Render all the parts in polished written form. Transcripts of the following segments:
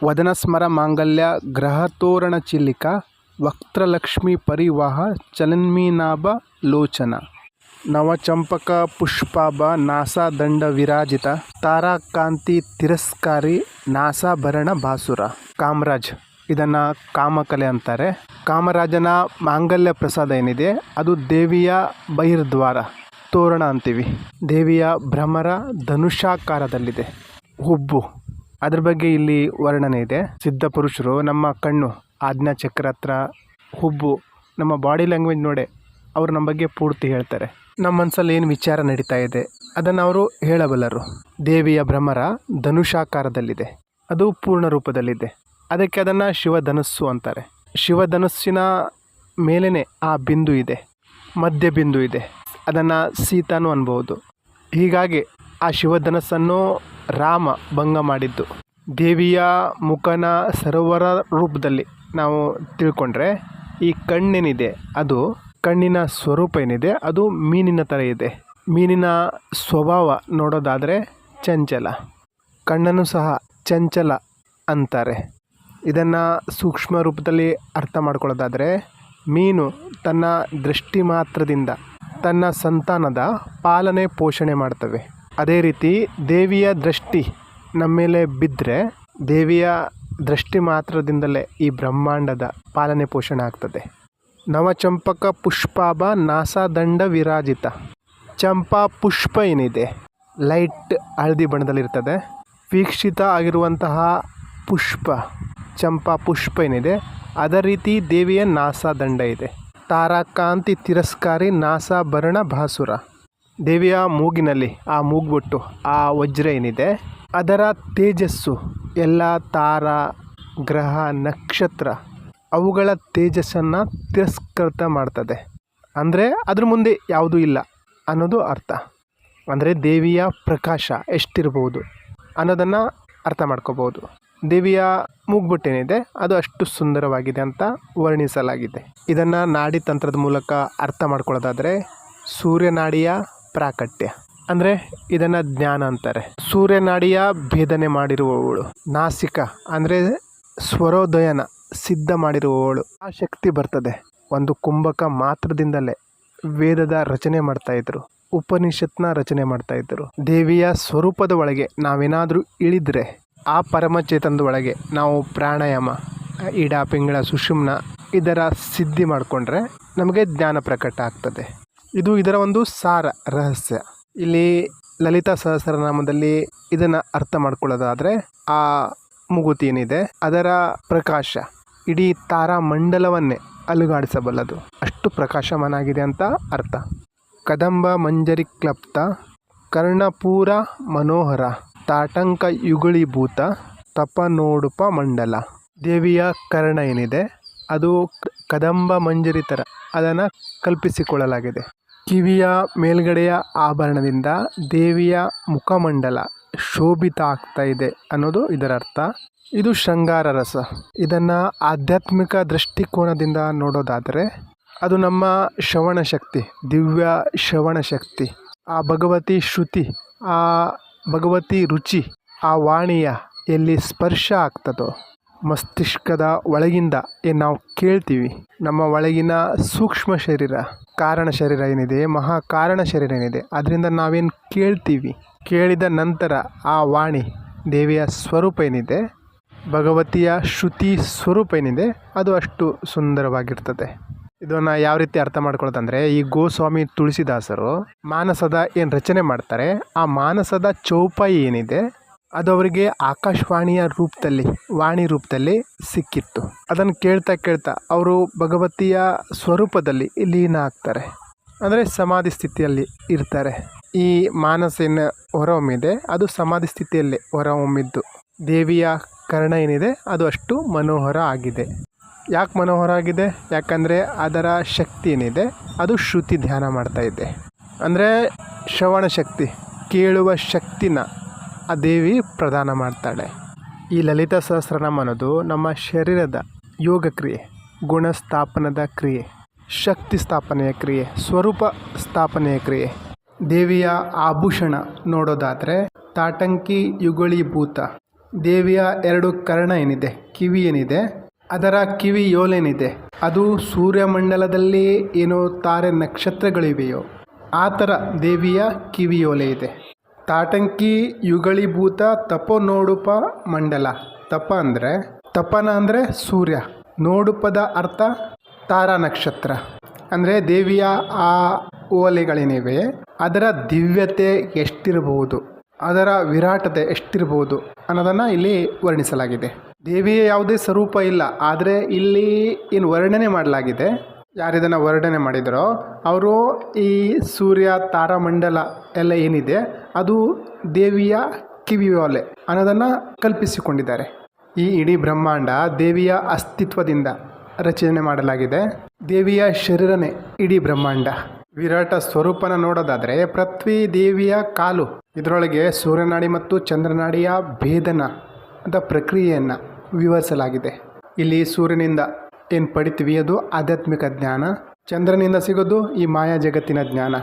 ವದನಸ್ಮರ ಮಾಂಗಲ್ಯ ಗ್ರಹತೋರಣ ಚಿಲ್ಲಿಕಾ ವಕ್ತ್ರಲಕ್ಷ್ಮೀ ಪರಿವಾಹ ಚಲನ್ಮೀನಾಭ ಲೋಚನ ನವಚಂಪಕ ಪುಷ್ಪಾಭ ನಾಸಾದಂಡ ವಿರಾಜಿತ ತಾರಾಕಾಂತಿ ತಿರಸ್ಕಾರಿ ನಾಸಾಭರಣ ಭಾಸುರ. ಕಾಮರಾಜ್, ಇದನ್ನು ಕಾಮಕಲೆ ಅಂತಾರೆ. ಕಾಮರಾಜನ ಮಾಂಗಲ್ಯ ಪ್ರಸಾದ ಏನಿದೆ ಅದು ದೇವಿಯ ಬಹಿರ್ದ್ವಾರ ತೋರಣ ಅಂತೀವಿ. ದೇವಿಯ ಭ್ರಮರ ಧನುಷಾಕಾರದಲ್ಲಿದೆ. ಹುಬ್ಬು, ಅದ್ರ ಬಗ್ಗೆ ಇಲ್ಲಿ ವರ್ಣನೆ ಇದೆ. ಸಿದ್ಧ ಪುರುಷರು ನಮ್ಮ ಕಣ್ಣು ಆಜ್ಞಾ ಚಕ್ರ ಹತ್ರ ಹುಬ್ಬು, ನಮ್ಮ ಬಾಡಿ ಲ್ಯಾಂಗ್ವೇಜ್ ನೋಡಿ ಅವರು ನಮ್ಮ ಬಗ್ಗೆ ಪೂರ್ತಿ ಹೇಳ್ತಾರೆ. ನಮ್ಮ ಮನಸ್ಸಲ್ಲಿ ಏನು ವಿಚಾರ ನಡೀತಾ ಇದೆ ಅದನ್ನು ಅವರು ಹೇಳಬಲ್ಲರು. ದೇವಿಯ ಭ್ರಮರ ಧನುಷಾಕಾರದಲ್ಲಿದೆ, ಅದು ಪೂರ್ಣ ರೂಪದಲ್ಲಿದೆ. ಅದಕ್ಕೆ ಅದನ್ನು ಶಿವಧನಸ್ಸು ಅಂತಾರೆ. ಶಿವಧನಸ್ಸಿನ ಮೇಲೇ ಆ ಬಿಂದು ಇದೆ, ಮಧ್ಯ ಬಿಂದು ಇದೆ, ಅದನ್ನು ಸೀತಾನು ಅನ್ಬೋದು. ಹೀಗಾಗಿ ಆ ಶಿವಧನಸ್ಸನ್ನು ರಾಮ ಭಂಗ ಮಾಡಿದ್ದು. ದೇವಿಯ ಮುಖನ ಸರೋವರ ರೂಪದಲ್ಲಿ ನಾವು ತಿಳ್ಕೊಂಡ್ರೆ ಈ ಕಣ್ಣೇನಿದೆ ಅದು ಕಣ್ಣಿನ ಸ್ವರೂಪ ಏನಿದೆ ಅದು ಮೀನಿನ ಥರ ಇದೆ. ಮೀನಿನ ಸ್ವಭಾವ ನೋಡೋದಾದರೆ ಚಂಚಲ, ಕಣ್ಣನ್ನು ಸಹ ಚಂಚಲ ಅಂತಾರೆ. ಇದನ್ನು ಸೂಕ್ಷ್ಮ ರೂಪದಲ್ಲಿ ಅರ್ಥ ಮಾಡ್ಕೊಳ್ಳೋದಾದರೆ ಮೀನು ತನ್ನ ದೃಷ್ಟಿ ಮಾತ್ರದಿಂದ ತನ್ನ ಸಂತಾನದ ಪಾಲನೆ ಪೋಷಣೆ ಮಾಡ್ತವೆ. ಅದೇ ರೀತಿ ದೇವಿಯ ದೃಷ್ಟಿ ನಮ್ಮ ಮೇಲೆ ಬಿದ್ದರೆ ದೇವಿಯ ದೃಷ್ಟಿ ಮಾತ್ರದಿಂದಲೇ ಈ ಬ್ರಹ್ಮಾಂಡದ ಪಾಲನೆ ಪೋಷಣೆ ಆಗ್ತದೆ. ನವಚಂಪಕ ಪುಷ್ಪಾಭ ನಾಸಾದಂಡ ವಿರಾಜಿತ. ಚಂಪಾ ಪುಷ್ಪ ಏನಿದೆ ಲೈಟ್ ಹಳದಿ ಬಣ್ಣದಲ್ಲಿರ್ತದೆ. ವೀಕ್ಷಿತ ಆಗಿರುವಂತಹ ಪುಷ್ಪ ಚಂಪಾ ಪುಷ್ಪ ಏನಿದೆ ಅದೇ ರೀತಿ ದೇವಿಯ ನಾಸಾದಂಡ ಇದೆ. ತಾರಾಕಾಂತಿ ತಿರಸ್ಕಾರಿ ನಾಸಾಭರಣ ಭಾಸುರ. ದೇವಿಯ ಮೂಗಿನಲ್ಲಿ ಆ ಮೂಗ್ಬೊಟ್ಟು ಆ ವಜ್ರ ಏನಿದೆ ಅದರ ತೇಜಸ್ಸು ಎಲ್ಲ ತಾರ ಗ್ರಹ ನಕ್ಷತ್ರ ಅವುಗಳ ತೇಜಸ್ಸನ್ನು ತಿರಸ್ಕೃತ ಮಾಡ್ತದೆ. ಅಂದರೆ ಅದ್ರ ಮುಂದೆ ಯಾವುದೂ ಇಲ್ಲ ಅನ್ನೋದು ಅರ್ಥ. ಅಂದರೆ ದೇವಿಯ ಪ್ರಕಾಶ ಎಷ್ಟಿರ್ಬೋದು ಅನ್ನೋದನ್ನು ಅರ್ಥ ಮಾಡ್ಕೋಬೋದು. ದೇವಿಯ ಮೂಗ್ಬೊಟ್ಟೇನಿದೆ ಅದು ಅಷ್ಟು ಸುಂದರವಾಗಿದೆ ಅಂತ ವರ್ಣಿಸಲಾಗಿದೆ. ಇದನ್ನು ನಾಡಿ ತಂತ್ರದ ಮೂಲಕ ಅರ್ಥ ಮಾಡ್ಕೊಳ್ಳೋದಾದರೆ ಸೂರ್ಯನಾಡಿಯ ಪ್ರಾಕಟ್ಯ, ಅಂದರೆ ಇದನ್ನು ಜ್ಞಾನ ಅಂತಾರೆ. ಸೂರ್ಯನಾಡಿಯ ಭೇದನೆ ಮಾಡಿರುವವಳು. ನಾಸಿಕ ಅಂದರೆ ಸ್ವರೋದಯನ ಸಿದ್ಧ ಮಾಡಿರುವವಳು. ಆ ಶಕ್ತಿ ಬರ್ತದೆ. ಒಂದು ಕುಂಭಕ ಮಾತ್ರದಿಂದಲೇ ವೇದದ ರಚನೆ ಮಾಡ್ತಾಯಿದ್ರು, ಉಪನಿಷತ್ನ ರಚನೆ ಮಾಡ್ತಾಯಿದ್ರು. ದೇವಿಯ ಸ್ವರೂಪದ ಒಳಗೆ ನಾವೇನಾದರೂ ಇಳಿದ್ರೆ ಆ ಪರಮಚೇತನದ ಒಳಗೆ ನಾವು ಪ್ರಾಣಾಯಾಮ, ಇಡ ಪಿಂಗಳ ಸುಷುಮ್ನ ಇದರ ಸಿದ್ಧಿ ಮಾಡಿಕೊಂಡ್ರೆ ನಮಗೆ ಜ್ಞಾನ ಪ್ರಕಟ ಆಗ್ತದೆ. ಇದು ಇದರ ಒಂದು ಸಾರ ರಹಸ್ಯ. ಇಲ್ಲಿ ಲಲಿತಾ ಸಹಸ್ರನಾಮದಲ್ಲಿ ಇದನ್ನು ಅರ್ಥ ಮಾಡ್ಕೊಳ್ಳೋದಾದರೆ ಆ ಮೂಗುತಿ ಏನಿದೆ ಅದರ ಪ್ರಕಾಶ ಇಡೀ ತಾರಾಮಂಡಲವನ್ನೇ ಅಲುಗಾಡಿಸಬಲ್ಲದು, ಅಷ್ಟು ಪ್ರಕಾಶಮಾನ ಆಗಿದೆ ಅಂತ ಅರ್ಥ. ಕದಂಬ ಮಂಜರಿ ಕ್ಲಪ್ತ ಕರ್ಣಪೂರ ಮನೋಹರ ತಾಟಂಕ ಯುಗಳೀಭೂತ ತಪನೋಡುಪ ಮಂಡಲ. ದೇವಿಯ ಕರ್ಣ ಏನಿದೆ ಅದು ಕದಂಬ ಮಂಜರಿ ಥರ ಅದನ್ನು ಕಲ್ಪಿಸಿಕೊಳ್ಳಲಾಗಿದೆ. ಕಿವಿಯ ಮೇಲ್ಗಡೆಯ ಆಭರಣದಿಂದ ದೇವಿಯ ಮುಖಮಂಡಲ ಶೋಭಿತ ಆಗ್ತಾ ಇದೆ ಅನ್ನೋದು ಇದರ ಅರ್ಥ. ಇದು ಶೃಂಗಾರ ರಸ. ಇದನ್ನು ಆಧ್ಯಾತ್ಮಿಕ ದೃಷ್ಟಿಕೋನದಿಂದ ನೋಡೋದಾದರೆ ಅದು ನಮ್ಮ ಶ್ರವಣ ಶಕ್ತಿ, ದಿವ್ಯ ಶ್ರವಣ ಶಕ್ತಿ, ಆ ಭಗವತಿ ಶ್ರುತಿ, ಆ ಭಗವತಿ ರುಚಿ, ಆ ವಾಣಿಯ ಎಲ್ಲಿ ಸ್ಪರ್ಶ ಆಗ್ತದೋ ಮಸ್ತಿಷ್ಕದ ಒಳಗಿಂದ ಏನು ನಾವು ಕೇಳ್ತೀವಿ, ನಮ್ಮ ಒಳಗಿನ ಸೂಕ್ಷ್ಮ ಶರೀರ, ಕಾರಣ ಶರೀರ ಏನಿದೆ, ಮಹಾಕಾರಣ ಶರೀರ ಏನಿದೆ, ಅದರಿಂದ ನಾವೇನು ಕೇಳ್ತೀವಿ, ಕೇಳಿದ ನಂತರ ಆ ವಾಣಿ ದೇವಿಯ ಸ್ವರೂಪ ಏನಿದೆ, ಭಗವತಿಯ ಶ್ರುತಿ ಸ್ವರೂಪ ಏನಿದೆ ಅದು ಅಷ್ಟು ಸುಂದರವಾಗಿರ್ತದೆ. ಇದನ್ನು ಯಾವ ರೀತಿ ಅರ್ಥ ಮಾಡ್ಕೊಳ್ಳೋದಂದರೆ ಈ ಗೋಸ್ವಾಮಿ ತುಳಸಿದಾಸರು ಮಾನಸದ ಏನು ರಚನೆ ಮಾಡ್ತಾರೆ ಆ ಮಾನಸದ ಚೌಪಾಯಿ ಏನಿದೆ ಅದು ಅವರಿಗೆ ಆಕಾಶವಾಣಿಯ ರೂಪದಲ್ಲಿ, ವಾಣಿ ರೂಪದಲ್ಲಿ ಸಿಕ್ಕಿತ್ತು. ಅದನ್ನು ಕೇಳ್ತಾ ಕೇಳ್ತಾ ಅವರು ಭಗವತಿಯ ಸ್ವರೂಪದಲ್ಲಿ ಲೀನ ಆಗ್ತಾರೆ, ಅಂದರೆ ಸಮಾಧಿ ಸ್ಥಿತಿಯಲ್ಲಿ ಇರ್ತಾರೆ. ಈ ಮಾನಸ ಏನು ಹೊರಹೊಮ್ಮಿದೆ ಅದು ಸಮಾಧಿ ಸ್ಥಿತಿಯಲ್ಲಿ ಹೊರಹೊಮ್ಮಿದ್ದು. ದೇವಿಯ ಕರ್ಣ ಏನಿದೆ ಅದು ಅಷ್ಟು ಮನೋಹರ ಆಗಿದೆ. ಯಾಕೆ ಮನೋಹರ ಆಗಿದೆ? ಯಾಕಂದರೆ ಅದರ ಶಕ್ತಿ ಏನಿದೆ ಅದು ಶ್ರುತಿ ಧ್ಯಾನ ಮಾಡ್ತಾ ಇದೆ. ಅಂದರೆ ಶ್ರವಣ ಶಕ್ತಿ, ಕೇಳುವ ಶಕ್ತಿನ ಆ ದೇವಿ ಪ್ರದಾನ ಮಾಡ್ತಾಳೆ. ಈ ಲಲಿತಾ ಸಹಸ್ರನಾಮ ಅನ್ನೋದು ನಮ್ಮ ಶರೀರದ ಯೋಗ ಕ್ರಿಯೆ, ಗುಣ ಸ್ಥಾಪನದ ಕ್ರಿಯೆ, ಶಕ್ತಿ ಸ್ಥಾಪನೆಯ ಕ್ರಿಯೆ, ಸ್ವರೂಪ ಸ್ಥಾಪನೆಯ ಕ್ರಿಯೆ. ದೇವಿಯ ಆಭೂಷಣ ನೋಡೋದಾದರೆ ತಾಟಂಕಿ ಯುಗಳೀಭೂತ ದೇವಿಯ 2 ಕರ್ಣ ಏನಿದೆ, ಕಿವಿ ಏನಿದೆ, ಅದರ ಕಿವಿಯೋಲೇನಿದೆ ಅದು ಸೂರ್ಯಮಂಡಲದಲ್ಲಿ ಏನೋ ತಾರೆ ನಕ್ಷತ್ರಗಳಿವೆಯೋ ಆ ಥರ ದೇವಿಯ ಕಿವಿಯೋಲೆ ಇದೆ. ತಾಟಂಕಿ ಯುಗಳೀಭೂತ ತಪೋ ನೋಡುಪ ಮಂಡಲ. ತಪನ ಅಂದರೆ ಸೂರ್ಯ, ನೋಡುಪದ ಅರ್ಥ ತಾರಾ ನಕ್ಷತ್ರ. ಅಂದರೆ ದೇವಿಯ ಆ ಓಲೆಗಳೇನಿವೆ ಅದರ ದಿವ್ಯತೆ ಎಷ್ಟಿರಬಹುದು, ಅದರ ವಿರಾಟತೆ ಎಷ್ಟಿರಬಹುದು ಅನ್ನೋದನ್ನು ಇಲ್ಲಿ ವರ್ಣಿಸಲಾಗಿದೆ. ದೇವಿಯ ಯಾವುದೇ ಸ್ವರೂಪ ಇಲ್ಲ, ಆದರೆ ಇಲ್ಲಿ ಏನು ವರ್ಣನೆ ಮಾಡಲಾಗಿದೆ, ಯಾರಿದನ್ನು ವರ್ಣನೆ ಮಾಡಿದರೋ ಅವರು ಈ ಸೂರ್ಯ ತಾರಾಮಂಡಲ ಎಲ್ಲ ಏನಿದೆ ಅದು ದೇವಿಯ ಕಿವಿಯೋಲೆ ಅನ್ನೋದನ್ನು ಕಲ್ಪಿಸಿಕೊಂಡಿದ್ದಾರೆ. ಈ ಇಡೀ ಬ್ರಹ್ಮಾಂಡ ದೇವಿಯ ಅಸ್ತಿತ್ವದಿಂದ ರಚನೆ ಮಾಡಲಾಗಿದೆ. ದೇವಿಯ ಶರೀರನೇ ಇಡೀ ಬ್ರಹ್ಮಾಂಡ. ವಿರಾಟ ಸ್ವರೂಪನ ನೋಡೋದಾದರೆ ಪೃಥ್ವಿ ದೇವಿಯ ಕಾಲು. ಇದರೊಳಗೆ ಸೂರ್ಯನಾಡಿ ಮತ್ತು ಚಂದ್ರನಾಡಿಯ ಭೇದನ ಅಂತ ಪ್ರಕ್ರಿಯೆಯನ್ನು ವಿವರಿಸಲಾಗಿದೆ. ಇಲ್ಲಿ ಸೂರ್ಯನಿಂದ ಏನು ಪಡಿತೀವಿ ಅದು ಆಧ್ಯಾತ್ಮಿಕ ಜ್ಞಾನ, ಚಂದ್ರನಿಂದ ಸಿಗೋದು ಈ ಮಾಯಾ ಜಗತ್ತಿನ ಜ್ಞಾನ.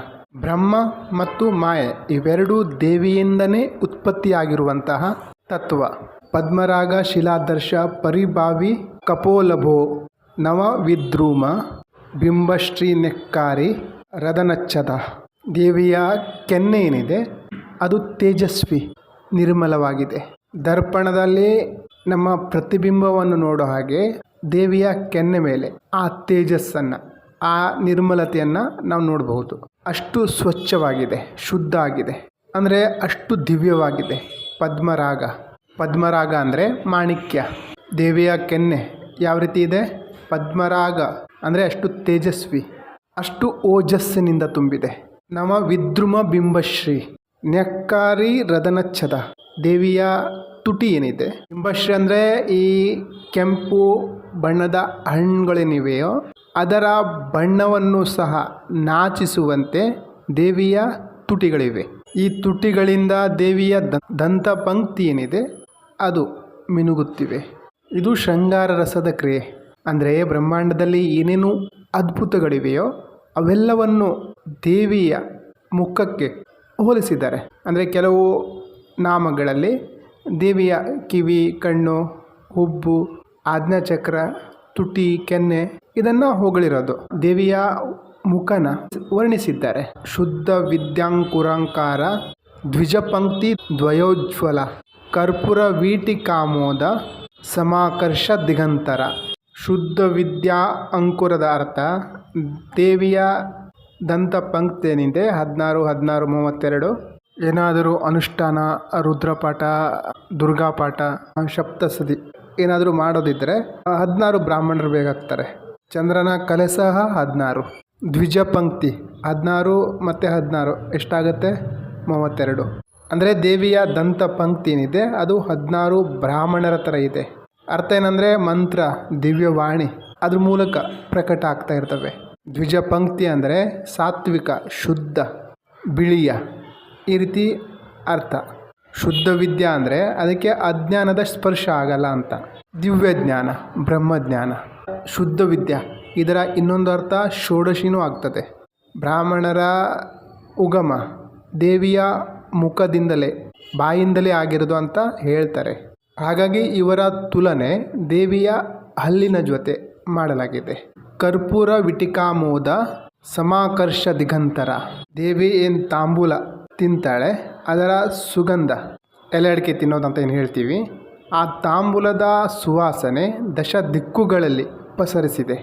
ಬ್ರಹ್ಮ ಮತ್ತು ಮಾಯೆ ಇವೆರಡೂ ದೇವಿಯಿಂದನೇ ಉತ್ಪತ್ತಿಯಾಗಿರುವಂತಹ ತತ್ವ. ಪದ್ಮರಾಗ ಶಿಲಾದರ್ಶ ಪರಿಭಾವಿ ಕಪೋಲಭೋ ನವ ವಿದ್ರೂಮ ಬಿಂಬಶ್ರೀ ನೆಕ್ಕಾರಿ ರದನಚ್ಚದ. ದೇವಿಯ ಕೆನ್ನೆ ಏನಿದೆ ಅದು ತೇಜಸ್ವಿ, ನಿರ್ಮಲವಾಗಿದೆ. ದರ್ಪಣದಲ್ಲಿ ನಮ್ಮ ಪ್ರತಿಬಿಂಬವನ್ನು ನೋಡೋ ಹಾಗೆ ದೇವಿಯ ಕೆನ್ನೆ ಮೇಲೆ ಆ ತೇಜಸ್ಸನ್ನು, ಆ ನಿರ್ಮಲತೆಯನ್ನು ನಾವು ನೋಡಬಹುದು. ಅಷ್ಟು ಸ್ವಚ್ಛವಾಗಿದೆ, ಶುದ್ಧ ಆಗಿದೆ, ಅಂದರೆ ಅಷ್ಟು ದಿವ್ಯವಾಗಿದೆ. ಪದ್ಮರಾಗ ಅಂದರೆ ಮಾಣಿಕ್ಯ. ದೇವಿಯ ಕೆನ್ನೆ ಯಾವ ರೀತಿ ಇದೆ? ಪದ್ಮರಾಗ ಅಂದರೆ ಅಷ್ಟು ತೇಜಸ್ವಿ, ಅಷ್ಟು ಓಜಸ್ಸಿನಿಂದ ತುಂಬಿದೆ. ನವ ವಿದ್ರುಮ ಬಿಂಬಶ್ರೀ ನೆಕ್ಕಾರಿ ರದನಚ್ಛದ. ದೇವಿಯ ತುಟಿ ಏನಿದೆ, ಬಿಂಬಶ್ರೀ ಅಂದರೆ ಈ ಕೆಂಪು ಬಣ್ಣದ ಹಣ್ಣುಗಳೇನಿವೆಯೋ ಅದರ ಬಣ್ಣವನ್ನು ಸಹ ನಾಚಿಸುವಂತೆ ದೇವಿಯ ತುಟಿಗಳಿವೆ. ಈ ತುಟಿಗಳಿಂದ ದೇವಿಯ ದಂತ ಪಂಕ್ತಿ ಏನಿದೆ ಅದು ಮಿನುಗುತ್ತಿವೆ. ಇದು ಶೃಂಗಾರ ರಸದ ಕ್ರಿಯೆ. ಅಂದರೆ ಬ್ರಹ್ಮಾಂಡದಲ್ಲಿ ಏನೇನು ಅದ್ಭುತಗಳಿವೆಯೋ ಅವೆಲ್ಲವನ್ನು ದೇವಿಯ ಮುಖಕ್ಕೆ ಹೋಲಿಸಿದ್ದಾರೆ. ಅಂದರೆ ಕೆಲವು ನಾಮಗಳಲ್ಲಿ ದೇವಿಯ ಕಿವಿ, ಕಣ್ಣು, ಹುಬ್ಬು, ಆಜ್ಞಾಚಕ್ರ, ತುಟಿ, ಕೆನ್ನೆ ಇದನ್ನು ಹೊಗಳಿರೋದು. ದೇವಿಯ ಮುಖನ ವರ್ಣಿಸಿದ್ದಾರೆ. ಶುದ್ಧ ವಿದ್ಯಾಂಕುರಂಕಾರ ದ್ವಿಜಪಂಕ್ತಿ ದ್ವಯೋಜ್ವಲ ಕರ್ಪೂರ ವೀಟಿಕಾಮೋದ ಸಮಾಕರ್ಷ ದಿಗಂತರ. ಶುದ್ಧ ವಿದ್ಯಾ ಅಂಕುರದ ಅರ್ಥ ದೇವಿಯ ದಂತ ಪಂಕ್ತಿ ಏನಿದೆ 16, 16, 32. ಏನಾದರೂ ಅನುಷ್ಠಾನ, ರುದ್ರಪಾಠ, ದುರ್ಗಾಪಾಠ, ಸಪ್ತಸತಿ ಏನಾದರೂ ಮಾಡೋದಿದ್ದರೆ 16 ಬ್ರಾಹ್ಮಣರು ಬೇಕಾಗ್ತಾರೆ. ಚಂದ್ರನ ಕಲೆ ಸಹ 16. ದ್ವಿಜ ಪಂಕ್ತಿ 16 ಮತ್ತು 16 ಎಷ್ಟಾಗುತ್ತೆ? 32. ಅಂದರೆ ದೇವಿಯ ದಂತ ಪಂಕ್ತಿ ಏನಿದೆ ಅದು 16 ಬ್ರಾಹ್ಮಣರ ಥರ ಇದೆ. ಅರ್ಥ ಏನಂದರೆ ಮಂತ್ರ, ದಿವ್ಯವಾಣಿ ಅದ್ರ ಮೂಲಕ ಪ್ರಕಟ ಆಗ್ತಾ ಇರ್ತವೆ. ದ್ವಿಜ ಪಂಕ್ತಿ ಅಂದರೆ ಸಾತ್ವಿಕ, ಶುದ್ಧ, ಬಿಳಿಯ, ಈ ರೀತಿ ಅರ್ಥ. ಶುದ್ಧ ವಿದ್ಯಾ ಅಂದರೆ ಅದಕ್ಕೆ ಅಜ್ಞಾನದ ಸ್ಪರ್ಶ ಆಗಲ್ಲ ಅಂತ. ದಿವ್ಯ ಜ್ಞಾನ, ಬ್ರಹ್ಮಜ್ಞಾನ. ಶುದ್ಧ ವಿದ್ಯಾ ಇದರ ಇನ್ನೊಂದು ಅರ್ಥ ಷೋಡಶಿನೂ ಆಗ್ತದೆ. ಬ್ರಾಹ್ಮಣರ ಉಗಮ ದೇವಿಯ ಮುಖದಿಂದಲೇ, ಬಾಯಿಂದಲೇ ಆಗಿರೋದು ಅಂತ ಹೇಳ್ತಾರೆ. ಹಾಗಾಗಿ ಇವರ ತುಲನೆ ದೇವಿಯ ಹಲ್ಲಿನ ಜೊತೆ ಮಾಡಲಾಗಿದೆ. ಕರ್ಪೂರ ವಿಟಿಕಾಮೋದ ಸಮಾಕರ್ಷ ದಿಗಂತರ. ದೇವಿ ಏನು ತಾಂಬೂಲ ತಿಂತಾಳೆ ಅದರ ಸುಗಂಧ, ಎಲೆ ಅಡಿಕೆ ತಿನ್ನೋದಂತ ಏನು ಹೇಳ್ತೀವಿ, ಆ ತಾಂಬೂಲದ ಸುವಾಸನೆ 10 ದಿಕ್ಕುಗಳಲ್ಲಿ ಪಸರಿಸಿದೆ.